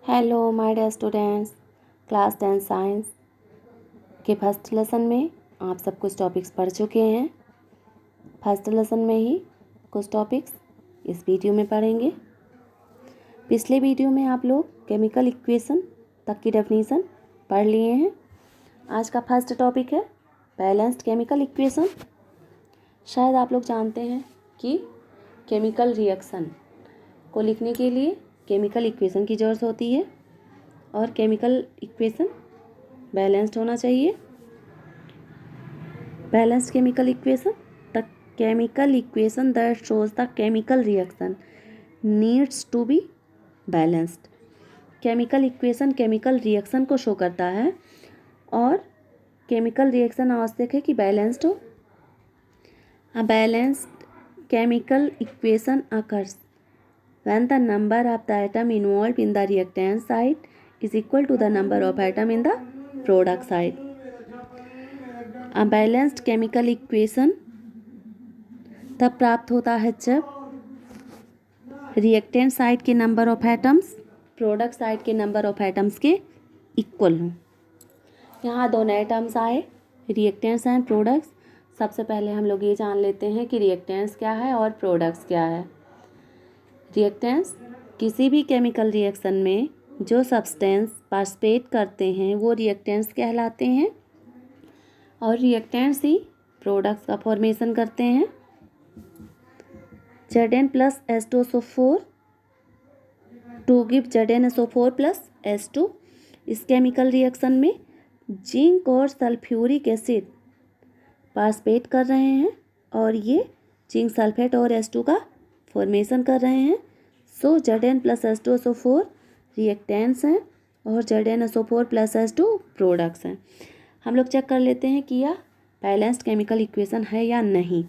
Hello my dear students, class 10 science के first lesson में आप सब कुछ टॉपिक्स पढ़ चुके हैं। फर्स्ट लेसन में ही कुछ टॉपिक्स इस वीडियो में पढ़ेंगे। पिछले वीडियो में आप लोग केमिकल इक्वेशन तक की डेफिनेशन पढ़ लिए हैं। आज का फर्स्ट टॉपिक है बैलेंस्ड केमिकल इक्वेशन। शायद आप लोग जानते हैं कि केमिकल रिएक्शन को लिखने के लिए केमिकल इक्वेशन की ज़रूरत होती है और केमिकल इक्वेशन बैलेंस्ड होना चाहिए। Balanced chemical equation, the chemical equation that shows the chemical reaction needs to be balanced. Chemical equation chemical reaction को शो करता है और केमिकल रिएक्शन आवश्यक है कि बैलेंस्ड हो। A balanced chemical equation occurs when the number of the atom involved in the reactant side is equal to the number of atom in the product side. A balanced chemical equation तब प्राप्त होता है जब reactant side के number of atoms product side के number of atoms के equal हों। यहाँ दोनों एटम्स आए, रिएक्टेंट्स एंड प्रोडक्ट्स। सबसे पहले हम लोग ये जान लेते हैं कि रिएक्टेंट्स क्या है और प्रोडक्ट्स क्या है। रिएक्टेंट्स किसी भी केमिकल रिएक्शन में जो सब्सटेंस पार्टिसिपेट करते हैं वो रिएक्टेंट्स कहलाते हैं और रिएक्टेंट्स ही प्रोडक्ट्स का फॉर्मेशन करते हैं। Zn plus H2SO4 to give ZnSO4 plus H2। इस केमिकल रिएक्शन में जिंक और सल्फ्यूरिक एसिड पार्टिसिपेट कर रहे हैं और ये जिंक सल्फेट और H2 का फॉर्मेशन कर रहे हैं। सो Zn प्लस H2SO4 रिएक्टेंट्स हैं और ZnSO4 प्लस H2 प्रोडक्ट्स हैं। हम लोग चेक कर लेते हैं कि यह बैलेंस्ड केमिकल इक्वेशन है या नहीं।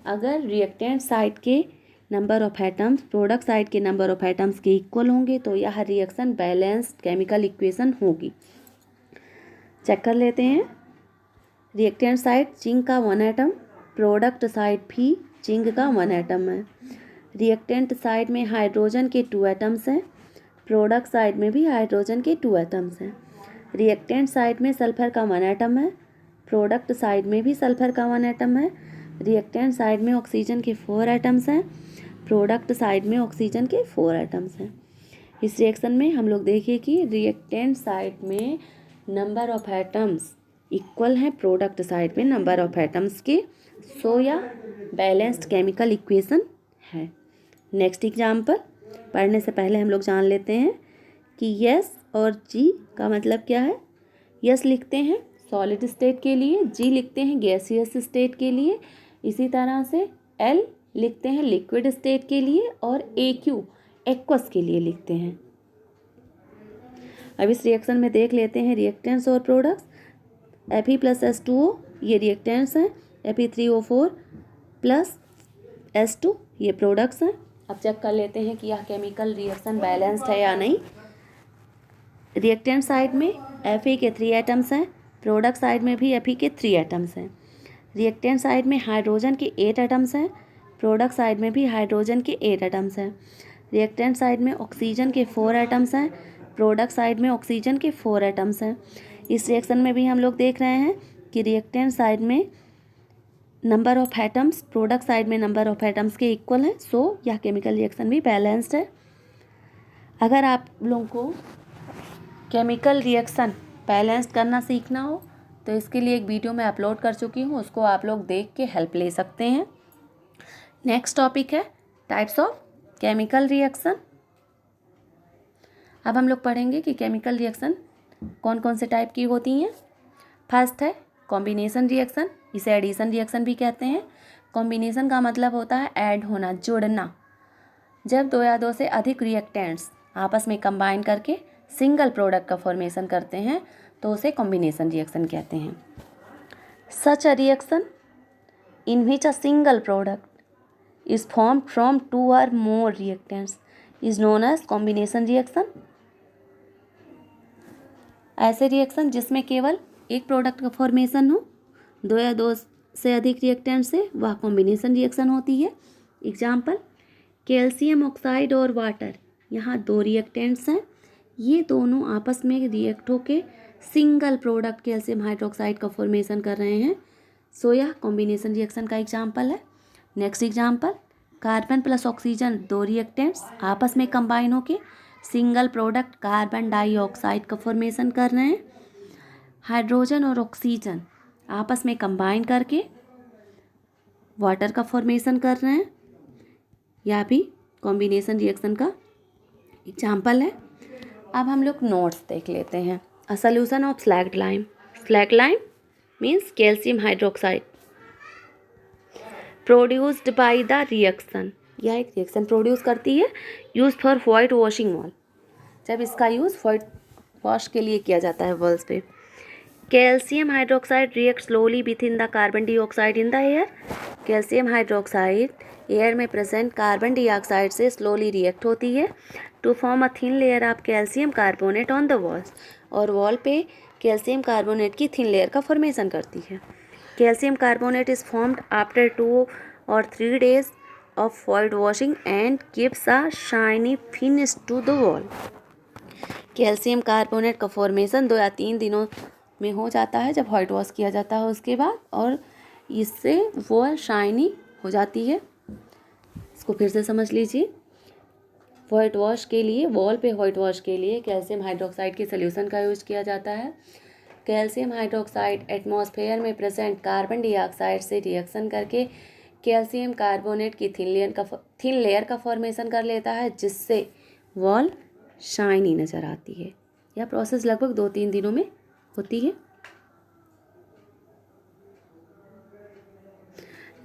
अगर रिएक्टेंट साइड के number of atoms product side के नंबर ऑफ एटम्स के इक्वल होंगे तो यह रिएक्शन बैलेंस्ड केमिकल इक्वेशन होगी। चेक कर लेते हैं। रिएक्टेंट साइड जिंक का 1 एटम, प्रोडक्ट साइड भी जिंक का 1 एटम है। रिएक्टेंट साइड में हाइड्रोजन के 2 एटम्स हैं, प्रोडक्ट साइड में भी हाइड्रोजन के 2 एटम्स हैं। रिएक्टेंट साइड में सल्फर का 1 एटम है, प्रोडक्ट साइड में भी सल्फर का 1 एटम है। रिएक्टेंट साइड में ऑक्सीजन के 4 एटम्स हैं, प्रोडक्ट साइड में ऑक्सीजन के 4 एटम्स हैं। इस रिएक्शन में हम लोग देखिए कि रिएक्टेंट साइड में नंबर ऑफ एटम्स इक्वल हैं प्रोडक्ट साइड में नंबर ऑफ एटम्स के। सो या बैलेंस्ड केमिकल इक्वेशन है। नेक्स्ट एग्जाम्पल पढ़ने से पहले हम लोग जान लेते हैं कि यस और जी का मतलब क्या है। यस लिखते हैं सॉलिड स्टेट के लिए, जी लिखते हैं गैसियस स्टेट के लिए, इसी तरह से एल लिखते हैं लिक्विड स्टेट के लिए और एक्यू एक्वस के लिए लिखते हैं। अब इस रिएक्शन में देख लेते हैं रिएक्टेंट्स और प्रोडक्ट्स। Fe प्लस H2O ये रिएक्टेंट्स हैं, Fe3O4 प्लस H2 ये प्रोडक्ट्स हैं। अब चेक कर लेते हैं कि यह केमिकल रिएक्शन बैलेंस्ड है या नहीं। रिएक्टेंट साइड में Fe के 3 एटम्स हैं, प्रोडक्ट साइड में भी Fe के 3 एटम्स हैं। रिएक्टेंट साइड में हाइड्रोजन के 8 एटम्स हैं, प्रोडक्ट साइड में भी हाइड्रोजन के 8 एटम्स हैं। रिएक्टेंट साइड में ऑक्सीजन के 4 एटम्स हैं, प्रोडक्ट साइड में ऑक्सीजन के 4 एटम्स हैं। इस रिएक्शन में भी हम लोग देख रहे हैं कि रिएक्टेंट साइड में number of atoms product side में नंबर ऑफ एटम्स के इक्वल हैं। सो यह केमिकल रिएक्शन भी बैलेंस्ड है। अगर आप लोगों को केमिकल रिएक्शन बैलेंस्ड करना सीखना हो तो इसके लिए एक वीडियो मैं अपलोड कर चुकी हूँ, उसको आप लोग देख के हेल्प ले सकते हैं। नेक्स्ट टॉपिक है टाइप्स ऑफ केमिकल रिएक्शन। अब हम लोग पढ़ेंगे कि केमिकल रिएक्शन कौन कौन से टाइप की होती हैं। फर्स्ट है कॉम्बिनेशन रिएक्शन, इसे एडिशन रिएक्शन भी कहते हैं। कॉम्बिनेशन का मतलब होता है ऐड होना, जोड़ना। जब 2 या 2 से अधिक रिएक्टेंट्स आपस में कंबाइन करके सिंगल प्रोडक्ट का फॉर्मेशन करते हैं तो उसे कॉम्बिनेशन रिएक्शन कहते हैं। Such a reaction in which a single product is formed from 2 और more reactants is known as combination reaction. ऐसे रिएक्शन जिसमें केवल एक प्रोडक्ट का फॉर्मेशन हो 2 या 2 से अधिक रिएक्टेंट से, वह कॉम्बिनेशन रिएक्शन होती है। एग्जाम्पल कैल्शियम ऑक्साइड और वाटर, यहाँ 2 रिएक्टेंट्स हैं, ये दोनों आपस में रिएक्ट होके सिंगल प्रोडक्ट कैल्शियम हाइड्रोक्साइड का फॉर्मेशन कर रहे हैं। सो यह कॉम्बिनेशन रिएक्शन का एग्जाम्पल है। Next example, carbon plus oxygen, दो रिएक्टेंट्स आपस में कंबाइन होके सिंगल प्रोडक्ट कार्बन डाइऑक्साइड का फॉर्मेशन कर रहे हैं। हाइड्रोजन और ऑक्सीजन आपस में कंबाइन करके वाटर का फॉर्मेशन कर रहे हैं। यह भी कॉम्बिनेशन रिएक्शन का एग्जाम्पल है। अब हम लोग नोट्स देख लेते हैं। A solution of slagged lime. Slagged lime means calcium hydroxide produced by the reaction. यह एक रिएक्शन प्रोड्यूस करती है use for white washing wall. जब इसका यूज़ वाइट वॉश के लिए किया जाता है वॉल्स पे। Calcium hydroxide react slowly with in the carbon dioxide in the air. Calcium hydroxide air में प्रेजेंट कार्बन डाइऑक्साइड से स्लोली रिएक्ट होती है to form a thin layer of calcium carbonate on the walls, और wall पे calcium carbonate की thin layer का formation करती है। Calcium carbonate is formed after 2 or 3 days of white washing and gives a shiny finish to the wall। Calcium carbonate का formation 2 या 3 दिनों में हो जाता है जब वाइट वॉश किया जाता है उसके बाद, और इससे वॉल शाइनी हो जाती है। इसको फिर से समझ लीजिए। वाइट वॉश के लिए, वॉल पे वाइट वॉश के लिए कैल्शियम हाइड्रोक्साइड के सोल्यूशन का यूज किया जाता है। कैल्शियम हाइड्रोक्साइड एटमॉस्फेयर में प्रेजेंट कार्बन डाइऑक्साइड से रिएक्शन करके कैल्शियम कार्बोनेट की थिन लेयर का फॉर्मेशन कर लेता है, जिससे वॉल शाइनी नज़र आती है। यह प्रोसेस लगभग 2-3 दिनों में होती है।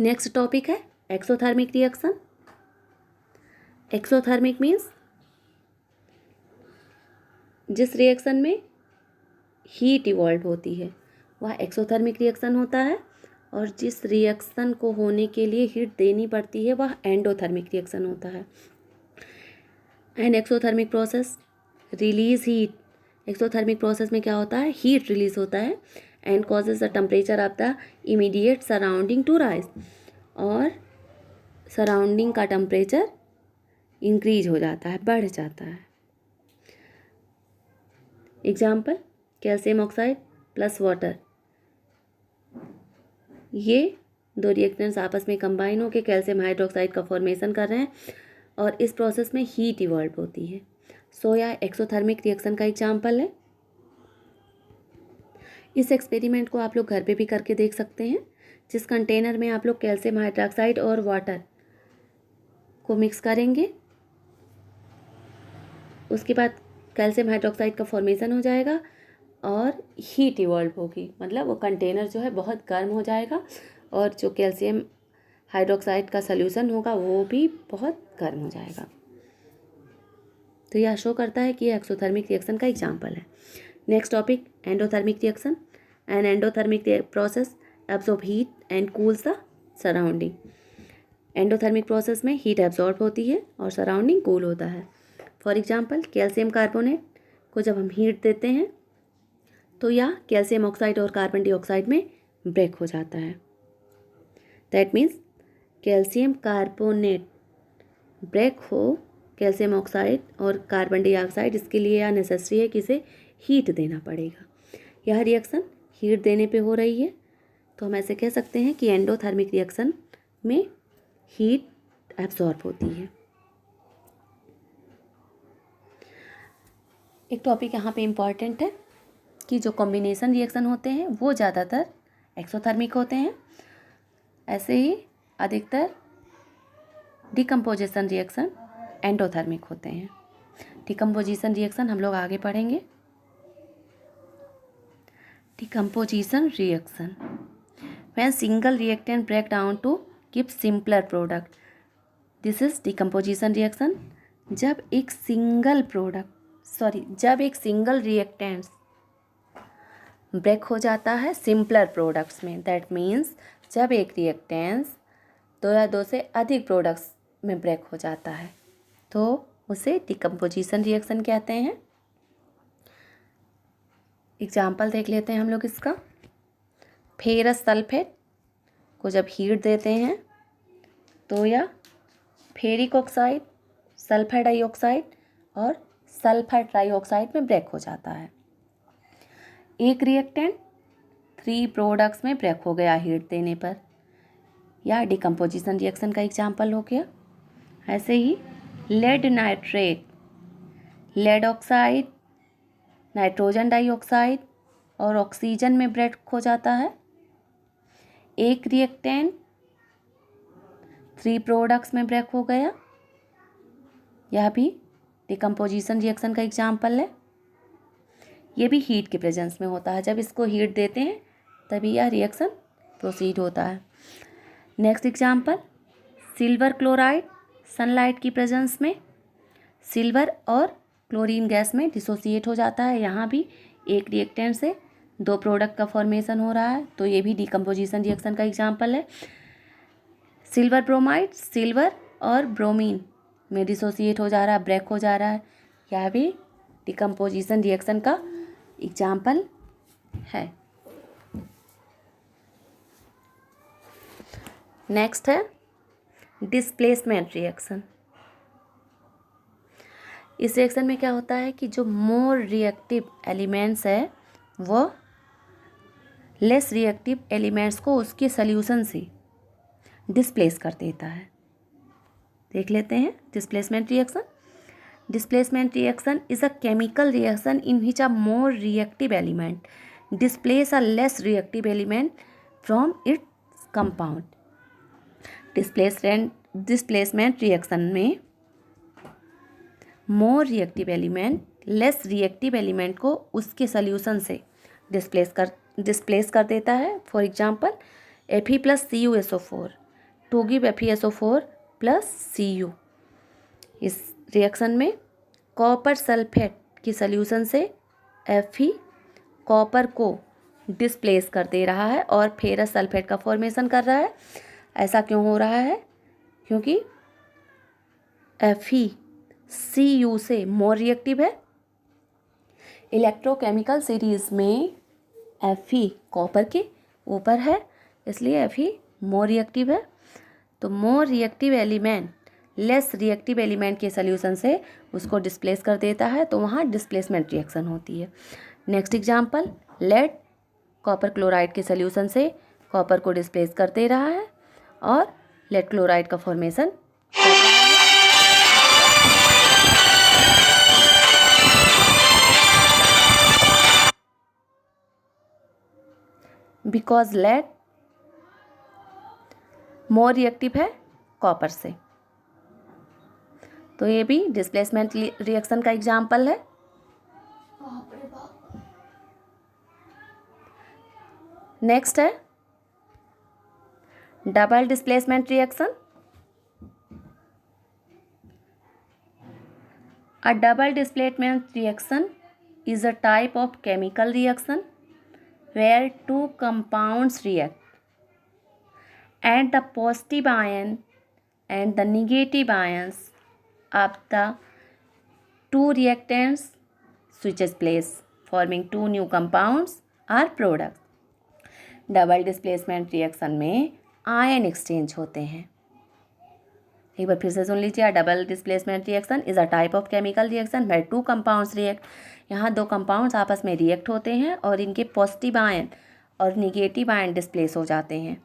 नेक्स्ट टॉपिक है एक्सोथर्मिक रिएक्शन। एक्सोथर्मिक मीन्स जिस रिएक्शन में हीट इवॉल्व होती है वह एक्सोथर्मिक रिएक्शन होता है, और जिस रिएक्शन को होने के लिए हीट देनी पड़ती है वह एंडोथर्मिक रिएक्शन होता है। And exothermic process release heat. Exothermic process में क्या होता है, हीट रिलीज होता है and causes the temperature of the immediate surrounding to rise, और सराउंडिंग का टेम्परेचर इंक्रीज हो जाता है, बढ़ जाता है। Example, calcium oxide plus water, ये दो रिएक्टेंट्स आपस में कंबाइन होकर कैल्शियम हाइड्रोक्साइड का फॉर्मेशन कर रहे हैं, और इस प्रोसेस में हीट इवॉल्व होती है। सो यह एक्सोथर्मिक रिएक्शन का एग्जाम्पल है। इस एक्सपेरिमेंट को आप लोग घर पे भी करके देख सकते हैं, जिस कंटेनर में आप लोग कैल्शियम हाइड्रोक्साइड और वाटर को मिक्स करेंगे, उसके बाद कैल्शियम हाइड्रोक्साइड का फॉर्मेशन हो जाएगा और हीट इवॉल्व होगी, मतलब वो कंटेनर जो है बहुत गर्म हो जाएगा, और जो कैल्शियम हाइड्रोक्साइड का सॉल्यूशन होगा वो भी बहुत गर्म हो जाएगा। तो यह शो करता है कि यह एक्सोथर्मिक रिएक्शन का एग्जाम्पल है। Next topic, endothermic reaction. An endothermic process absorb heat and cools the surrounding. Endothermic process में हीट एब्जॉर्ब होती है और सराउंडिंग कूल होता है। फॉर एग्जाम्पल, कैल्शियम कार्बोनेट को जब हम हीट देते हैं तो यह कैल्शियम ऑक्साइड और कार्बन डाइऑक्साइड में ब्रेक हो जाता है। That means calcium carbonate break हो कैल्शियम ऑक्साइड और कार्बन डाइऑक्साइड, इसके लिए यह नेसेसरी है कि इसे हीट देना पड़ेगा। यह रिएक्शन हीट देने पे हो रही है, तो हम ऐसे कह सकते हैं कि एंडोथर्मिक रिएक्शन में हीट एब्जॉर्ब होती है। एक टॉपिक यहाँ पे इम्पॉर्टेंट है कि जो कॉम्बिनेशन रिएक्शन होते हैं वो ज़्यादातर एक्सोथर्मिक होते हैं, ऐसे ही अधिकतर डिकम्पोजिशन रिएक्शन एंडोथर्मिक होते हैं। डिकम्पोजिशन रिएक्शन हम लोग आगे पढ़ेंगे। Decomposition reaction, when single reactant break down to give simpler product, this is decomposition reaction. जब एक सिंगल रिएक्टेंट्स ब्रेक हो जाता है सिंपलर प्रोडक्ट्स में, दैट मीन्स जब एक रिएक्टेंट्स 2 या 2 से अधिक प्रोडक्ट्स में ब्रेक हो जाता है तो उसे डिकम्पोजिशन रिएक्शन कहते हैं। एग्जाम्पल देख लेते हैं हम लोग इसका। फेरस सल्फेट को जब हीट देते हैं तो यह फेरिक ऑक्साइड, सल्फर डाइऑक्साइड और सल्फर ट्राइऑक्साइड में ब्रेक हो जाता है। एक रिएक्टेंट 3 प्रोडक्ट्स में ब्रेक हो गया हीट देने पर, या डिकम्पोजिशन रिएक्शन का एग्जाम्पल हो गया। ऐसे ही lead nitrate, lead oxide, nitrogen dioxide और ऑक्सीजन में ब्रेक हो जाता है। एक रिएक्टेंट 3 प्रोडक्ट्स में ब्रेक हो गया, यह भी डिकम्पोजिशन रिएक्शन का एग्जाम्पल है। ये भी हीट के प्रेजेंस में होता है, जब इसको हीट देते हैं तभी यह रिएक्शन प्रोसीड होता है। Next example, silver chloride sunlight की प्रेजेंस में सिल्वर और क्लोरीन गैस में डिसोसिएट हो जाता है। यहाँ भी एक रिएक्टेंट से 2 प्रोडक्ट का फॉर्मेशन हो रहा है, तो ये भी डिकम्पोजिशन रिएक्शन का एग्जाम्पल है। सिल्वर ब्रोमाइड सिल्वर और ब्रोमीन में डिसोसिएट हो जा रहा है, ब्रेक हो जा रहा है, यह भी डिकम्पोजिशन रिएक्शन का एग्जाम्पल है। नेक्स्ट है डिस्प्लेसमेंट रिएक्शन। इस रिएक्शन में क्या होता है कि जो मोर रिएक्टिव एलिमेंट्स है वो लेस रिएक्टिव एलिमेंट्स को उसके सॉल्यूशन से डिस्प्लेस कर देता है। देख लेते हैं displacement reaction. Displacement reaction is a chemical reaction in which a more reactive element displace a less reactive element from its compound. Displacement reaction में more reactive element less reactive element को उसके solution से displace कर देता है। For example Fe + CuSO4 to give FeSO4 + Cu। इस reaction में copper sulphate की सॉल्यूशन से Fe कॉपर को डिस्प्लेस कर दे रहा है और फेरस सल्फेट का फॉर्मेशन कर रहा है। ऐसा क्यों हो रहा है? क्योंकि FeCu से मोर रिएक्टिव है। इलेक्ट्रोकेमिकल सीरीज में Fe कॉपर के ऊपर है, इसलिए Fe मोर रिएक्टिव है। तो मोर reactive element less reactive element के सॉल्यूशन से उसको डिस्प्लेस कर देता है, तो वहाँ डिस्प्लेसमेंट रिएक्शन होती है। Next example, lead copper chloride के सॉल्यूशन से कॉपर को डिस्प्लेस कर दे रहा है और लेड क्लोराइड का फॉर्मेशन कर रहा है। बिकॉज लेड मोर रिएक्टिव है कॉपर से, तो ये भी डिस्प्लेसमेंट रिएक्शन का एग्जाम्पल है। नेक्स्ट है double displacement reaction. A double displacement reaction is a type of chemical reaction where 2 compounds react and the positive ion and the negative ions of the 2 reactants switches place, forming 2 new compounds or products. Double displacement reaction में ion exchange होते हैं। एक बार फिर से सुन लीजिए, double displacement reaction is a type of chemical reaction where 2 compounds react. यहाँ 2 कंपाउंड्स आपस में रिएक्ट होते हैं और इनके पॉजिटिव आयन और निगेटिव आयन डिस्प्लेस हो जाते हैं,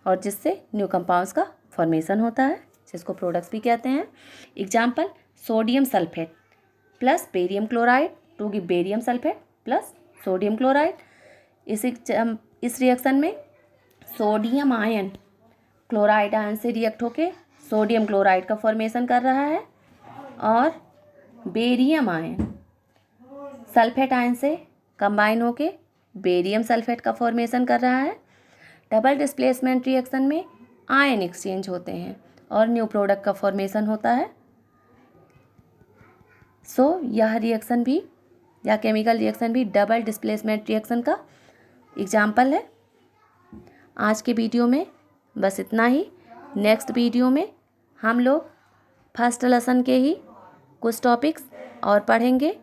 और जिससे न्यू कंपाउंड्स का फॉर्मेशन होता है, जिसको प्रोडक्ट्स भी कहते हैं। Example, sodium sulphate plus barium chloride to give barium sulphate plus sodium chloride. इस रिएक्शन में सोडियम आयन क्लोराइड आयन से रिएक्ट होके सोडियम क्लोराइड का फॉर्मेशन कर रहा है, और बेरियम आयन सल्फेट आयन से कंबाइन होके बेरियम सल्फेट का फॉर्मेशन कर रहा है। डबल डिस्प्लेसमेंट रिएक्शन में आयन एक्सचेंज होते हैं और न्यू प्रोडक्ट का फॉर्मेशन होता है। यह रिएक्शन भी या केमिकल रिएक्शन भी डबल डिस्प्लेसमेंट रिएक्शन का एग्जाम्पल है। आज के वीडियो में बस इतना ही। नेक्स्ट वीडियो में हम लोग फर्स्ट लेसन के ही कुछ टॉपिक्स और पढ़ेंगे।